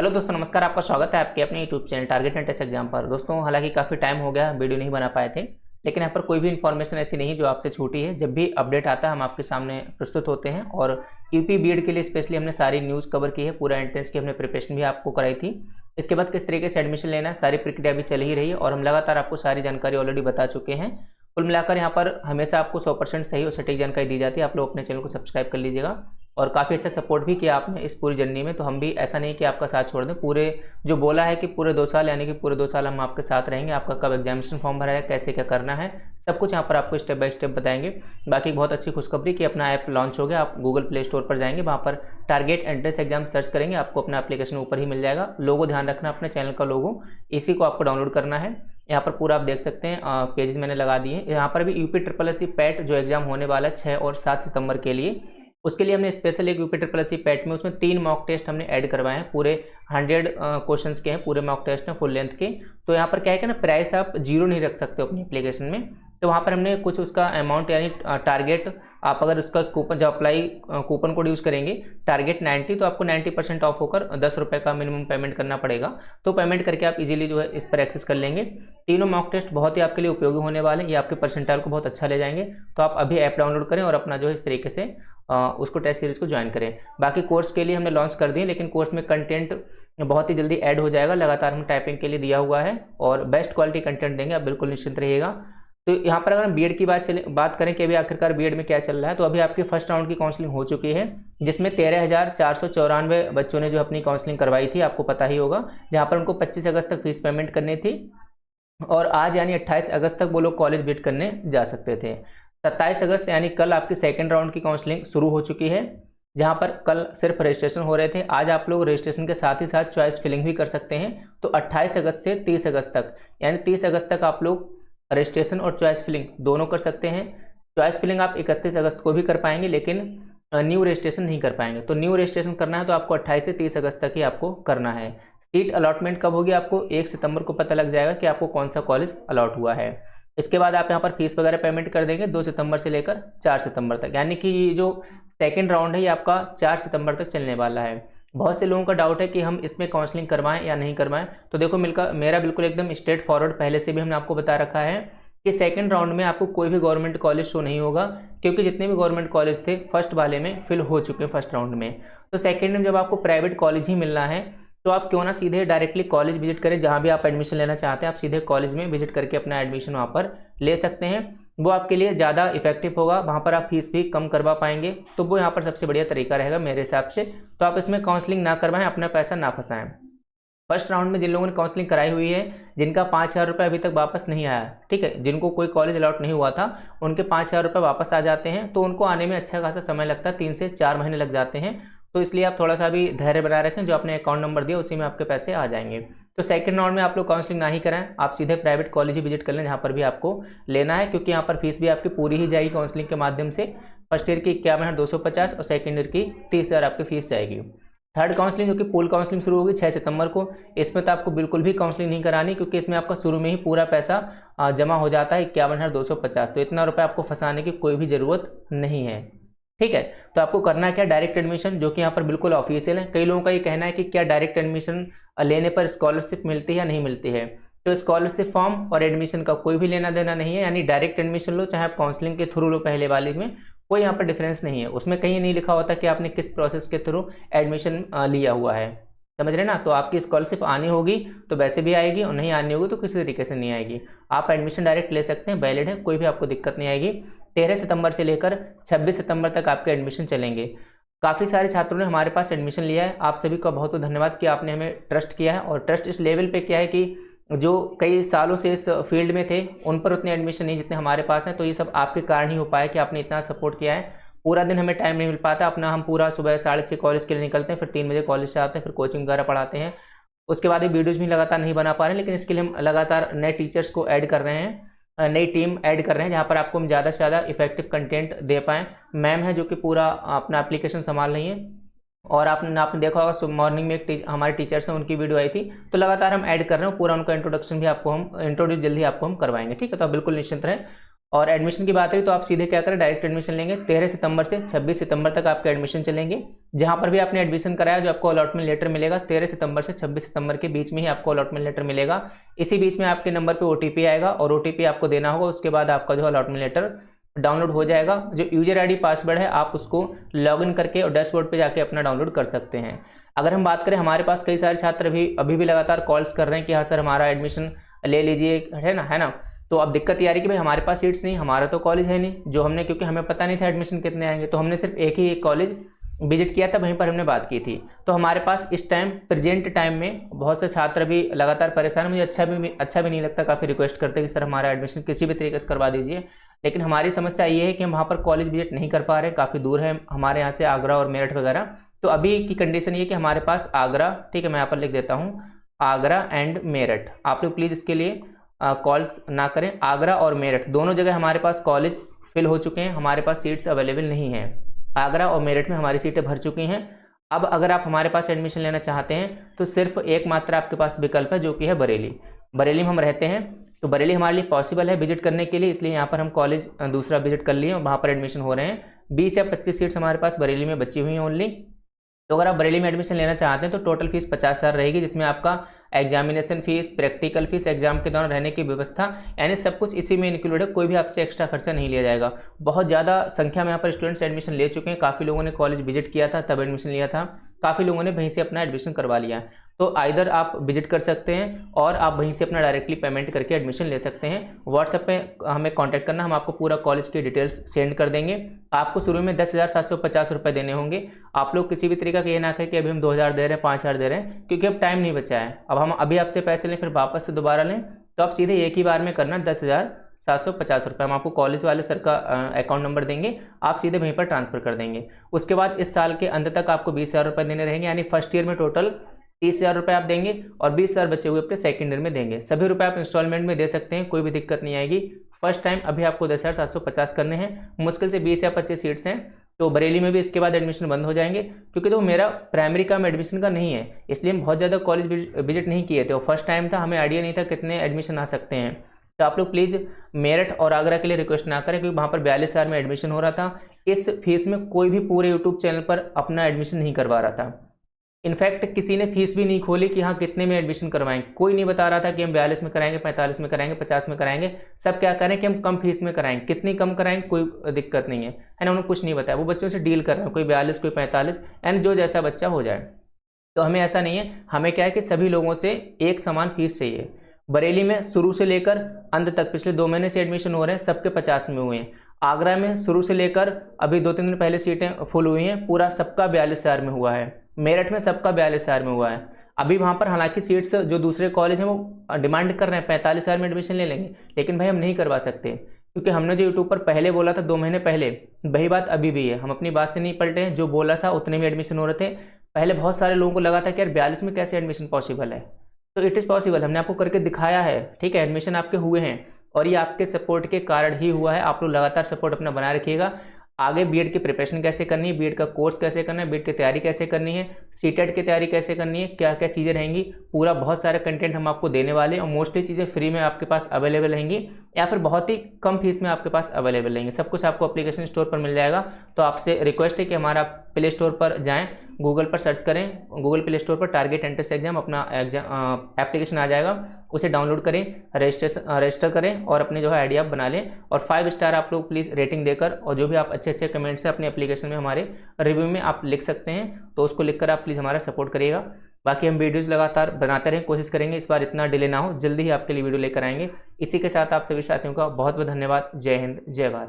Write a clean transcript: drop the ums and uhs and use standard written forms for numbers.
Hello दोस्तों, नमस्कार। आपका स्वागत है आपके अपने YouTube channel target and test exam पर। दोस्तों, हालांकि काफ़ी टाइम हो गया, वीडियो नहीं बना पाए थे, लेकिन यहाँ पर कोई भी इन्फॉर्मेशन ऐसी नहीं जो आपसे छूटी है। जब भी अपडेट आता है हम आपके सामने प्रस्तुत होते हैं। और यूपी बीएड के लिए स्पेशली हमने सारी न्यूज़ कवर की है, पूरा एंट्रेंस की हमने प्रिपरेशन भी आपको कराई थी। इसके बाद किस तरीके से एडमिशन लेना है, सारी प्रक्रिया भी चल ही रही है और हम लगातार आपको सारी जानकारी ऑलरेडी बता चुके हैं। कुल मिलाकर यहाँ पर हमेशा आपको 100% सही और सटीक जानकारी दी जाती है। आप लोग अपने चैनल को सब्सक्राइब कर लीजिएगा और काफ़ी अच्छा सपोर्ट भी किया आपने इस पूरी जर्नी में। तो हम भी ऐसा नहीं कि आपका साथ छोड़ दें, पूरे जो बोला है कि पूरे 2 साल, यानी कि पूरे 2 साल हम आपके साथ रहेंगे। आपका कब एग्जामिनेशन फॉर्म भरा है, कैसे क्या करना है, सब कुछ यहाँ पर आपको स्टेप बाय स्टेप बताएंगे। बाकी बहुत अच्छी खुशखबरी कि अपना ऐप लॉन्च हो गया। आप गूगल प्ले स्टोर पर जाएंगे, वहाँ पर टारगेट एंट्रेंस एग्जाम सर्च करेंगे, आपको अपना एप्लीकेशन ऊपर ही मिल जाएगा। लोगो ध्यान रखना, अपने चैनल का लोगो, इसी को आपको डाउनलोड करना है। यहाँ पर पूरा आप देख सकते हैं, पेजेस मैंने लगा दिए हैं। यहाँ पर भी UP triple S C PET जो एग्जाम होने वाला है 6 और 7 सितंबर के लिए, उसके लिए हमने स्पेशल एक UP triple S C PET में उसमें 3 मॉक टेस्ट हमने ऐड करवाए हैं। पूरे 100 क्वेश्चंस के हैं, पूरे मॉक टेस्ट हैं फुल लेंथ के। तो यहाँ पर क्या है कि ना, प्राइस आप 0 नहीं रख सकते अपनी एप्लीकेशन में। तो वहाँ पर हमने कुछ उसका अमाउंट यानी टारगेट, आप अगर उसका कूपन जो अप्लाई कूपन कोड यूज़ करेंगे टारगेट 90, तो आपको 90% ऑफ होकर 10 रुपये का मिनिमम पेमेंट करना पड़ेगा। तो पेमेंट करके आप इजीली जो है इस पर एक्सेस कर लेंगे। तीनों मॉक टेस्ट बहुत ही आपके लिए उपयोगी होने वाले हैं, ये आपके परसेंटाइल को बहुत अच्छा ले जाएंगे। तो आप अभी ऐप डाउनलोड करें और अपना जो है इस तरीके से उसको टेस्ट सीरीज को ज्वाइन करें। बाकी कोर्स के लिए हमने लॉन्च कर दिए, लेकिन कोर्स में कंटेंट बहुत ही जल्दी ऐड हो जाएगा। लगातार हम टाइपिंग के लिए दिया हुआ है और बेस्ट क्वालिटी कंटेंट देंगे, आप बिल्कुल निश्चिंत रहिएगा। तो यहाँ पर अगर हम बीएड की बात करें कि अभी आखिरकार बीएड में क्या चल रहा है, तो अभी आपकी फर्स्ट राउंड की काउंसलिंग हो चुकी है, जिसमें 13,494 बच्चों ने जो अपनी काउंसलिंग करवाई थी, आपको पता ही होगा। जहाँ पर उनको 25 अगस्त तक फीस पेमेंट करनी थी और आज यानी 28 अगस्त तक वो लोग कॉलेज विजिट करने जा सकते थे। 27 अगस्त यानी कल आपकी सेकेंड राउंड की काउंसलिंग शुरू हो चुकी है, जहां पर कल सिर्फ रजिस्ट्रेशन हो रहे थे। आज आप लोग रजिस्ट्रेशन के साथ ही साथ चॉइस फिलिंग भी कर सकते हैं। तो 28 अगस्त से 30 अगस्त तक, यानी 30 अगस्त तक आप लोग रजिस्ट्रेशन और चॉइस फिलिंग दोनों कर सकते हैं। चॉइस फिलिंग आप 31 अगस्त को भी कर पाएंगे, लेकिन न्यू रजिस्ट्रेशन नहीं कर पाएंगे। तो न्यू रजिस्ट्रेशन करना है तो आपको 28 से 30 अगस्त तक ही आपको करना है। सीट अलॉटमेंट कब होगी, आपको 1 सितंबर को पता लग जाएगा कि आपको कौन सा कॉलेज अलॉट हुआ है। इसके बाद आप यहाँ पर फीस वगैरह पेमेंट कर देंगे 2 सितंबर से लेकर 4 सितंबर तक, यानी कि ये जो सेकेंड राउंड है ये आपका 4 सितंबर तक चलने वाला है। बहुत से लोगों का डाउट है कि हम इसमें काउंसलिंग करवाएं या नहीं करवाएं। तो देखो, मेरा बिल्कुल एकदम स्ट्रेट फॉरवर्ड, पहले से भी हमने आपको बता रखा है कि सेकेंड राउंड में आपको कोई भी गवर्नमेंट कॉलेज शो नहीं होगा, क्योंकि जितने भी गवर्नमेंट कॉलेज थे फर्स्ट वाले में फिल हो चुके हैं फर्स्ट राउंड में। तो सेकेंड में जब आपको प्राइवेट कॉलेज ही मिलना है, तो आप क्यों ना सीधे डायरेक्टली कॉलेज विजिट करें। जहाँ भी आप एडमिशन लेना चाहते हैं आप सीधे कॉलेज में विजिट करके अपना एडमिशन वहाँ पर ले सकते हैं। वो आपके लिए ज़्यादा इफेक्टिव होगा, वहाँ पर आप फीस भी कम करवा पाएंगे। तो वो यहाँ पर सबसे बढ़िया तरीका रहेगा मेरे हिसाब से। तो आप इसमें काउंसलिंग ना करवाएं, अपना पैसा ना फंसाएं। फर्स्ट राउंड में जिन लोगों ने काउंसलिंग कराई हुई है, जिनका 5,000 रुपये अभी तक वापस नहीं आया, ठीक है, जिनको कोई कॉलेज अलॉट नहीं हुआ था, उनके 5,000 रुपये वापस आ जाते हैं। तो उनको आने में अच्छा खासा समय लगता है, 3 से 4 महीने लग जाते हैं। तो इसलिए आप थोड़ा सा भी धैर्य बनाए रखें, जो आपने अकाउंट नंबर दिया उसी में आपके पैसे आ जाएंगे। तो सेकंड राउंड में आप लोग काउंसलिंग ना ही कराएं, आप सीधे प्राइवेट कॉलेज ही विजिट कर लें जहाँ पर भी आपको लेना है, क्योंकि यहाँ पर फीस भी आपकी पूरी ही जाएगी काउंसलिंग के माध्यम से। फर्स्ट ईयर की 51,250 और सेकेंड ईयर की 30,000 आपकी फीस जाएगी। थर्ड काउंसलिंग जो कि पूल काउंसलिंग शुरू होगी 6 सितंबर को, इसमें तो आपको बिल्कुल भी काउंसलिंग नहीं करानी, क्योंकि इसमें आपका शुरू में ही पूरा पैसा जमा हो जाता है 51,250। तो इतना रुपये आपको फंसाने की कोई भी ज़रूरत नहीं है, ठीक है। तो आपको करना क्या, डायरेक्ट एडमिशन, जो कि यहाँ पर बिल्कुल ऑफिशियल है। कई लोगों का ये कहना है कि क्या डायरेक्ट एडमिशन लेने पर स्कॉलरशिप मिलती है या नहीं मिलती है। तो स्कॉलरशिप फॉर्म और एडमिशन का कोई भी लेना देना नहीं है, यानी डायरेक्ट एडमिशन लो चाहे आप काउंसलिंग के थ्रू लो, पहले वाले में कोई यहाँ पर डिफरेंस नहीं है। उसमें कहीं नहीं लिखा होता कि आपने किस प्रोसेस के थ्रू एडमिशन लिया हुआ है, समझ रहे ना। तो आपकी स्कॉलरशिप आनी होगी तो वैसे भी आएगी, और नहीं आनी होगी तो किसी तरीके से नहीं आएगी। आप एडमिशन डायरेक्ट ले सकते हैं, वैलिड है, कोई भी आपको दिक्कत नहीं आएगी। 13 सितंबर से लेकर 26 सितंबर तक आपके एडमिशन चलेंगे। काफ़ी सारे छात्रों ने हमारे पास एडमिशन लिया है, आप सभी का बहुत बहुत धन्यवाद कि आपने हमें ट्रस्ट किया है। और ट्रस्ट इस लेवल पे किया है कि जो कई सालों से इस फील्ड में थे उन पर उतने एडमिशन नहीं जितने हमारे पास हैं। तो ये सब आपके कारण ही हो पाया कि आपने इतना सपोर्ट किया है। पूरा दिन हमें टाइम नहीं मिल पाता अपना, हम पूरा सुबह 6:30 कॉलेज के लिए निकलते हैं, फिर 3 बजे कॉलेज से आते हैं, फिर कोचिंग वगैरह पढ़ाते हैं। उसके बाद ये वीडियोज़ भी लगातार नहीं बना पा रहे हैं, लेकिन इसके लिए हम लगातार नए टीचर्स को ऐड कर रहे हैं, नई टीम ऐड कर रहे हैं, जहाँ पर आपको हम ज़्यादा से ज़्यादा इफेक्टिव कंटेंट दे पाएँ। मैम है जो कि पूरा अपना एप्लीकेशन संभाल रही हैं, और आपने देखा होगा सुबह मॉर्निंग में एक हमारे टीचर्स हैं, उनकी वीडियो आई थी। तो लगातार हम ऐड कर रहे हैं, पूरा उनका इंट्रोडक्शन भी आपको हम इंट्रोड्यूस जल्दी आपको हम करवाएंगे, ठीक है। तो आप बिल्कुल निश्चिंत रहें। और एडमिशन की बात है तो आप सीधे क्या करें, डायरेक्ट एडमिशन लेंगे। 13 सितंबर से 26 सितंबर तक आपके एडमिशन चलेंगे। जहां पर भी आपने एडमिशन कराया जो आपको अलॉटमेंट लेटर मिलेगा 13 सितंबर से 26 सितंबर के बीच में ही आपको अलॉटमेंट लेटर मिलेगा। इसी बीच में आपके नंबर पे OTP आएगा और OTP आपको देना होगा। उसके बाद आपका जो अलॉटमेंट लेटर डाउनलोड हो जाएगा। जो यूजर ID पासवर्ड है आप उसको लॉगिन करके और डैशबोर्ड पे जाके अपना डाउनलोड कर सकते हैं। अगर हम बात करें, हमारे पास कई सारे छात्र अभी भी लगातार कॉल्स कर रहे हैं कि हाँ सर हमारा एडमिशन ले लीजिए, है ना। तो अब दिक्कत ये आ रही है कि भाई हमारे पास सीट्स नहीं, हमारा तो कॉलेज है नहीं जो हमने, क्योंकि हमें पता नहीं था एडमिशन कितने आएंगे, तो हमने सिर्फ एक ही कॉलेज विजिट किया था, वहीं पर हमने बात की थी। तो हमारे पास इस टाइम प्रेजेंट टाइम में बहुत से छात्र भी लगातार परेशान हैं। मुझे अच्छा भी नहीं लगता, काफ़ी रिक्वेस्ट करते हैं कि सर हमारा एडमिशन किसी भी तरीके से करवा दीजिए। लेकिन हमारी समस्या ये है कि हम वहाँ पर कॉलेज विजिट नहीं कर पा रहे, काफ़ी दूर है हमारे यहाँ से, आगरा और मेरठ वगैरह। तो अभी की कंडीशन ये कि हमारे पास आगरा, ठीक है मैं यहाँ पर लिख देता हूँ, आगरा एंड मेरठ। आप लोग प्लीज़ इसके लिए कॉल्स ना करें। आगरा और मेरठ दोनों जगह हमारे पास कॉलेज फिल हो चुके हैं, हमारे पास सीट्स अवेलेबल नहीं हैं। आगरा और मेरठ में हमारी सीटें भर चुकी हैं। अब अगर आप हमारे पास एडमिशन लेना चाहते हैं तो सिर्फ एकमात्र आपके पास विकल्प है, जो कि है बरेली। बरेली में हम रहते हैं, तो बरेली हमारे लिए पॉसिबल है विजिट करने के लिए, इसलिए यहाँ पर हम कॉलेज दूसरा विजिट कर लिए और वहाँ पर एडमिशन हो रहे हैं। 20 या 25 सीट्स हमारे पास बरेली में बची हुई हैं ओनली। तो अगर आप बरेली में एडमिशन लेना चाहते हैं तो टोटल फीस 50,000 रहेगी, जिसमें आपका examination fees, practical fees, exam के दौरान रहने की व्यवस्था, यानी सब कुछ इसी में इंक्लूड है। कोई भी आपसे एक्स्ट्रा खर्चा नहीं लिया जाएगा। बहुत ज़्यादा संख्या में यहाँ पर स्टूडेंट्स एडमिशन ले चुके हैं। काफ़ी लोगों ने कॉलेज विजिट किया था तब एडमिशन लिया था, काफ़ी लोगों ने वहीं से अपना एडमिशन करवा लिया। तो आइदर आप विजिट कर सकते हैं और आप वहीं से अपना डायरेक्टली पेमेंट करके एडमिशन ले सकते हैं। व्हाट्सएप पे हमें कांटेक्ट करना, हम आपको पूरा कॉलेज की डिटेल्स सेंड कर देंगे। आपको शुरू में 10,750 रुपये देने होंगे। आप लोग किसी भी तरीका का ये ना कहें कि अभी हम 2,000 दे रहे हैं, 5,000 दे रहे हैं, क्योंकि अब टाइम नहीं बचा है। अब हम अभी आपसे पैसे लें फिर वापस से दोबारा लें, तो आप सीधे एक ही बार में करना 10,750 रुपये। हम आपको कॉलेज वाले सर का अकाउंट नंबर देंगे, आप सीधे वहीं पर ट्रांसफ़र कर देंगे। उसके बाद इस साल के अंत तक आपको 20,000 रुपये देने रहेंगे, यानी फर्स्ट ईयर में टोटल 30,000 रुपये आप देंगे और 20,000 बचे हुए अपने सेकंड ईयर में देंगे। सभी रुपये आप इंस्टॉलमेंट में दे सकते हैं, कोई भी दिक्कत नहीं आएगी। फर्स्ट टाइम अभी आपको 10,750 करने हैं। मुश्किल से 20 या 25 सीट्स हैं, तो बरेली में भी इसके बाद एडमिशन बंद हो जाएंगे, क्योंकि तो मेरा प्राइमरी काम एडमिशन का नहीं है, इसलिए हम बहुत ज़्यादा कॉलेज विजिट नहीं किए थे और फर्स्ट टाइम था, हमें आइडिया नहीं था कितने एडमिशन आ सकते हैं। तो आप लोग प्लीज़ मेरठ और आगरा के लिए रिक्वेस्ट ना करें, क्योंकि वहाँ पर 42,000 में एडमिशन हो रहा था। इस फीस में कोई भी पूरे यूट्यूब चैनल पर अपना एडमिशन नहीं करवा रहा था। इनफैक्ट किसी ने फीस भी नहीं खोली कि हाँ कितने में एडमिशन करवाएंगे। कोई नहीं बता रहा था कि हम 42 में कराएंगे, 45 में कराएंगे, 50 में कराएंगे। सब क्या करें कि हम कम फीस में कराएंगे। कितनी कम कराएंगे कोई दिक्कत नहीं है ना, उन्होंने कुछ नहीं बताया। वो बच्चों से डील कर रहे हैं, कोई 42 कोई 45, एंड जो जैसा बच्चा हो जाए। तो हमें ऐसा नहीं है, हमें क्या है कि सभी लोगों से एक समान फीस चाहिए। बरेली में शुरू से लेकर अंत तक पिछले 2 महीने से एडमिशन हो रहे हैं, सबके 50 में हुए हैं। आगरा में शुरू से लेकर अभी 2-3 दिन पहले सीटें फुल हुई हैं, पूरा सबका 42,000 में हुआ है। मेरठ में सबका 42,000 में हुआ है। अभी वहाँ पर हालांकि सीट्स जो दूसरे कॉलेज हैं वो डिमांड कर रहे हैं 45,000 में एडमिशन ले लेंगे, लेकिन भाई हम नहीं करवा सकते, क्योंकि हमने जो यूट्यूब पर पहले बोला था 2 महीने पहले, वही बात अभी भी है। हम अपनी बात से नहीं पलटे हैं, जो बोला था उतने में एडमिशन हो रहे थे। पहले बहुत सारे लोगों को लगा था कि यार 42 में कैसे एडमिशन पॉसिबल है, तो इट इज़ पॉसिबल। हमने आपको करके दिखाया है, ठीक है। एडमिशन आपके हुए हैं और ये आपके सपोर्ट के कारण ही हुआ है। आप लोग लगातार सपोर्ट अपना बनाए रखिएगा। आगे बीएड की प्रिपरेशन कैसे करनी है, बीएड का कोर्स कैसे करना है, बीएड की तैयारी कैसे करनी है, सीटेट की तैयारी कैसे करनी है, क्या क्या चीज़ें रहेंगी, पूरा बहुत सारे कंटेंट हम आपको देने वाले हैं। और मोस्टली चीज़ें फ्री में आपके पास अवेलेबल रहेंगी या फिर बहुत ही कम फीस में आपके पास अवेलेबल रहेंगी। सब कुछ आपको एप्लीकेशन स्टोर पर मिल जाएगा। तो आपसे रिक्वेस्ट है कि हमारा प्ले स्टोर पर जाएँ, गूगल पर सर्च करें, गूगल प्ले स्टोर पर टारगेट एंट्रेंस एग्जाम अपना एप्लीकेशन आ जाएगा, उसे डाउनलोड करें, रजिस्टर करें और अपने जो है आईडी आप बना लें। और 5 स्टार आप लोग प्लीज़ रेटिंग देकर, और जो भी आप अच्छे अच्छे कमेंट्स हैं अपने एप्लीकेशन में हमारे रिव्यू में आप लिख सकते हैं, तो उसको लिखकर आप प्लीज़ हमारा सपोर्ट करिएगा। बाकी हम वीडियोज़ लगातार बनाते रहें, कोशिश करेंगे इस बार इतना डिले ना हो, जल्दी ही आपके लिए वीडियो लेकर आएंगे। इसी के साथ आप सभी साथियों का बहुत बहुत धन्यवाद। जय हिंद, जय भारत।